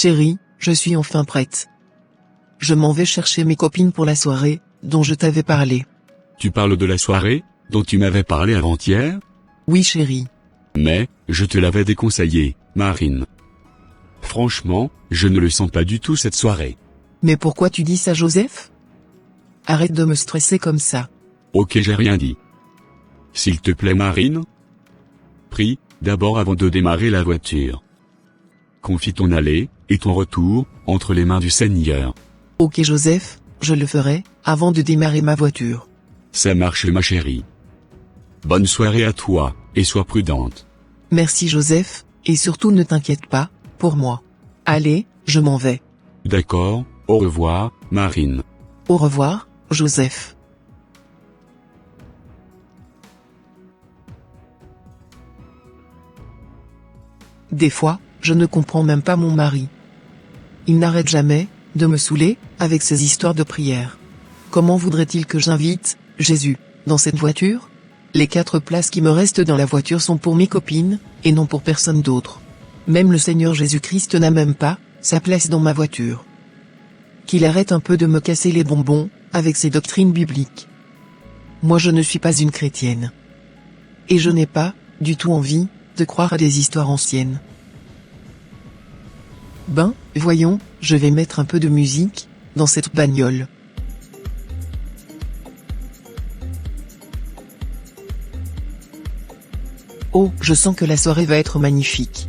Chérie, je suis enfin prête. Je m'en vais chercher mes copines pour la soirée, dont je t'avais parlé. Tu parles de la soirée, dont tu m'avais parlé avant-hier? Oui chérie. Mais, je te l'avais déconseillé, Marine. Franchement, je ne le sens pas du tout cette soirée. Mais pourquoi tu dis ça Joseph? Arrête de me stresser comme ça. Ok, j'ai rien dit. S'il te plaît Marine? Prie, d'abord avant de démarrer la voiture. Confie ton aller, et ton retour, entre les mains du Seigneur. Ok Joseph, je le ferai, avant de démarrer ma voiture. Ça marche ma chérie. Bonne soirée à toi, et sois prudente. Merci Joseph, et surtout ne t'inquiète pas, pour moi. Allez, je m'en vais. D'accord, au revoir, Marine. Au revoir, Joseph. Des fois, je ne comprends même pas mon mari. Il n'arrête jamais de me saouler avec ses histoires de prière. Comment voudrait-il que j'invite Jésus dans cette voiture? Les 4 places qui me restent dans la voiture sont pour mes copines, et non pour personne d'autre. Même le Seigneur Jésus-Christ n'a même pas sa place dans ma voiture. Qu'il arrête un peu de me casser les bonbons avec ses doctrines bibliques. Moi je ne suis pas une chrétienne. Et je n'ai pas du tout envie de croire à des histoires anciennes. Ben, voyons, je vais mettre un peu de musique dans cette bagnole. Oh, je sens que la soirée va être magnifique.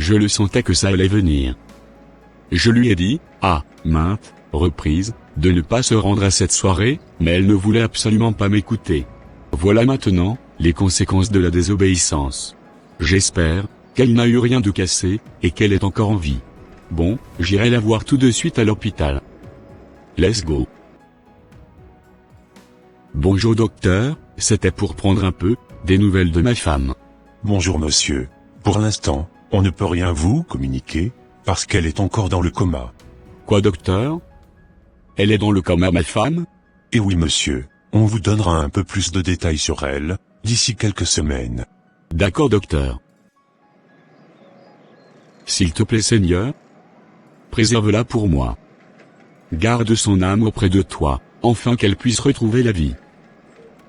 Je le sentais que ça allait venir. Je lui ai dit, à maintes reprises, de ne pas se rendre à cette soirée, mais elle ne voulait absolument pas m'écouter. Voilà maintenant, les conséquences de la désobéissance. J'espère qu'elle n'a eu rien de cassé, et qu'elle est encore en vie. Bon, j'irai la voir tout de suite à l'hôpital. Let's go. Bonjour docteur, c'était pour prendre un peu des nouvelles de ma femme. Bonjour monsieur. Pour l'instant, on ne peut rien vous communiquer, parce qu'elle est encore dans le coma. Quoi docteur? Elle est dans le coma ma femme? Et oui monsieur, on vous donnera un peu plus de détails sur elle, d'ici quelques semaines. D'accord docteur. S'il te plaît Seigneur, préserve-la pour moi. Garde son âme auprès de toi, afin qu'elle puisse retrouver la vie.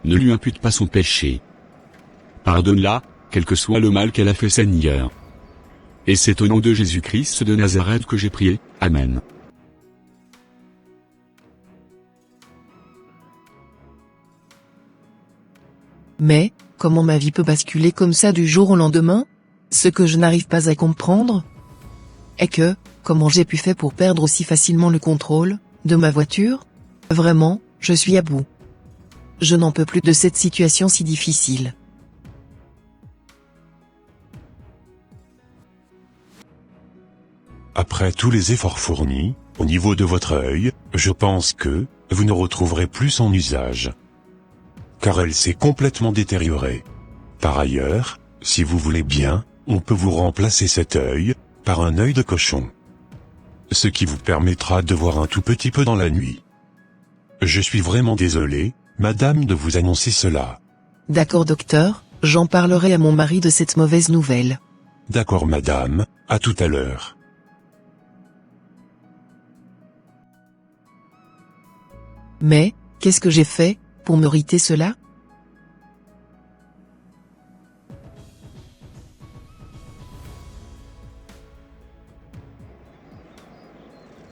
Ne lui impute pas son péché. Pardonne-la, quel que soit le mal qu'elle a fait Seigneur. Et c'est au nom de Jésus-Christ de Nazareth que j'ai prié, Amen. Mais, comment ma vie peut basculer comme ça du jour au lendemain? Ce que je n'arrive pas à comprendre est que, comment j'ai pu faire pour perdre aussi facilement le contrôle de ma voiture? Vraiment, je suis à bout. Je n'en peux plus de cette situation si difficile. Après tous les efforts fournis, au niveau de votre œil, je pense que vous ne retrouverez plus son usage. Car elle s'est complètement détériorée. Par ailleurs, si vous voulez bien, on peut vous remplacer cet œil par un œil de cochon. Ce qui vous permettra de voir un tout petit peu dans la nuit. Je suis vraiment désolé, madame, de vous annoncer cela. D'accord docteur, j'en parlerai à mon mari de cette mauvaise nouvelle. D'accord madame, à tout à l'heure. Mais, qu'est-ce que j'ai fait pour mériter cela?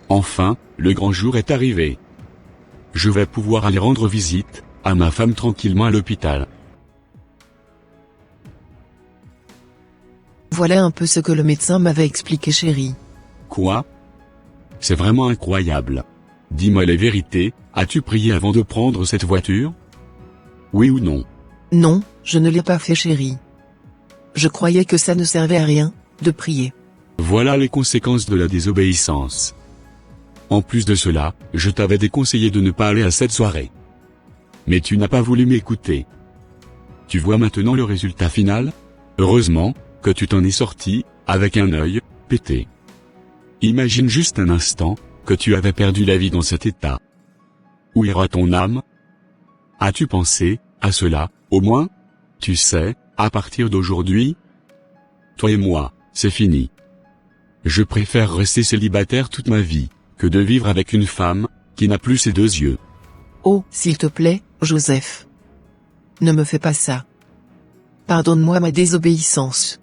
Enfin, le grand jour est arrivé. Je vais pouvoir aller rendre visite à ma femme tranquillement à l'hôpital. Voilà un peu ce que le médecin m'avait expliqué chérie. Quoi? C'est vraiment incroyable. Dis-moi la vérité, as-tu prié avant de prendre cette voiture? Oui ou non? Non, je ne l'ai pas fait chérie. Je croyais que ça ne servait à rien, de prier. Voilà les conséquences de la désobéissance. En plus de cela, je t'avais déconseillé de ne pas aller à cette soirée. Mais tu n'as pas voulu m'écouter. Tu vois maintenant le résultat final? Heureusement que tu t'en es sorti, avec un œil pété. Imagine juste un instant que tu avais perdu la vie dans cet état. Où ira ton âme? As-tu pensé à cela, au moins? Tu sais, à partir d'aujourd'hui, toi et moi, c'est fini. Je préfère rester célibataire toute ma vie, que de vivre avec une femme qui n'a plus ses deux yeux. Oh, s'il te plaît, Joseph. Ne me fais pas ça. Pardonne-moi ma désobéissance.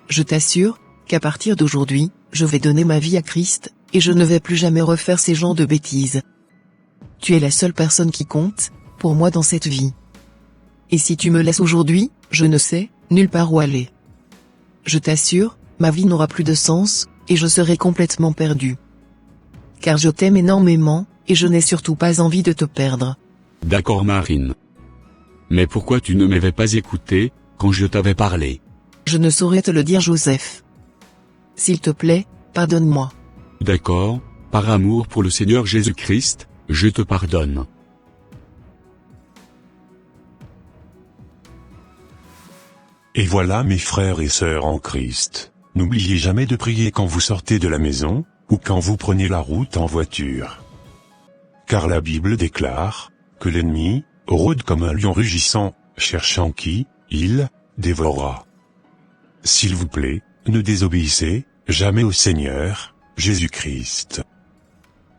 Je t'assure qu'à partir d'aujourd'hui, je vais donner ma vie à Christ, et je ne vais plus jamais refaire ces genres de bêtises. Tu es la seule personne qui compte, pour moi dans cette vie. Et si tu me laisses aujourd'hui, je ne sais, nulle part où aller. Je t'assure, ma vie n'aura plus de sens, et je serai complètement perdu. Car je t'aime énormément, et je n'ai surtout pas envie de te perdre. D'accord Marine. Mais pourquoi tu ne m'avais pas écouté, quand je t'avais parlé? Je ne saurais te le dire Joseph. S'il te plaît, pardonne-moi. D'accord, par amour pour le Seigneur Jésus-Christ, je te pardonne. Et voilà mes frères et sœurs en Christ, n'oubliez jamais de prier quand vous sortez de la maison, ou quand vous prenez la route en voiture. Car la Bible déclare que l'ennemi rôde comme un lion rugissant, cherchant qui il dévorera. S'il vous plaît, ne désobéissez jamais au Seigneur, Jésus-Christ.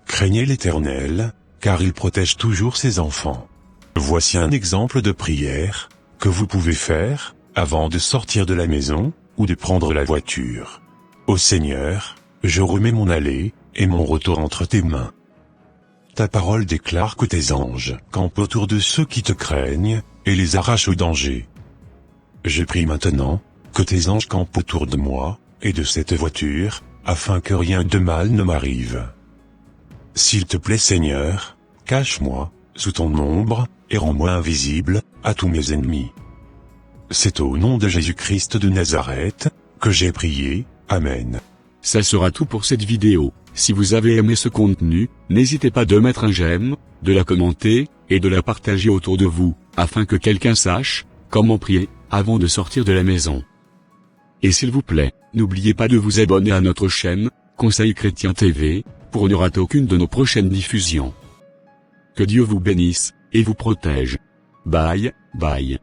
Craignez l'Éternel, car il protège toujours ses enfants. Voici un exemple de prière que vous pouvez faire avant de sortir de la maison ou de prendre la voiture. Ô Seigneur, je remets mon aller et mon retour entre tes mains. Ta parole déclare que tes anges campent autour de ceux qui te craignent et les arrachent au danger. Je prie maintenant que tes anges campent autour de moi et de cette voiture, afin que rien de mal ne m'arrive. S'il te plaît Seigneur, cache-moi sous ton ombre et rends-moi invisible à tous mes ennemis. C'est au nom de Jésus-Christ de Nazareth que j'ai prié. Amen. Ça sera tout pour cette vidéo. Si vous avez aimé ce contenu, n'hésitez pas de mettre un j'aime, de la commenter, et de la partager autour de vous, afin que quelqu'un sache comment prier avant de sortir de la maison. Et s'il vous plaît, n'oubliez pas de vous abonner à notre chaîne, Conseil Chrétien TV, pour ne rater aucune de nos prochaines diffusions. Que Dieu vous bénisse, et vous protège. Bye, bye.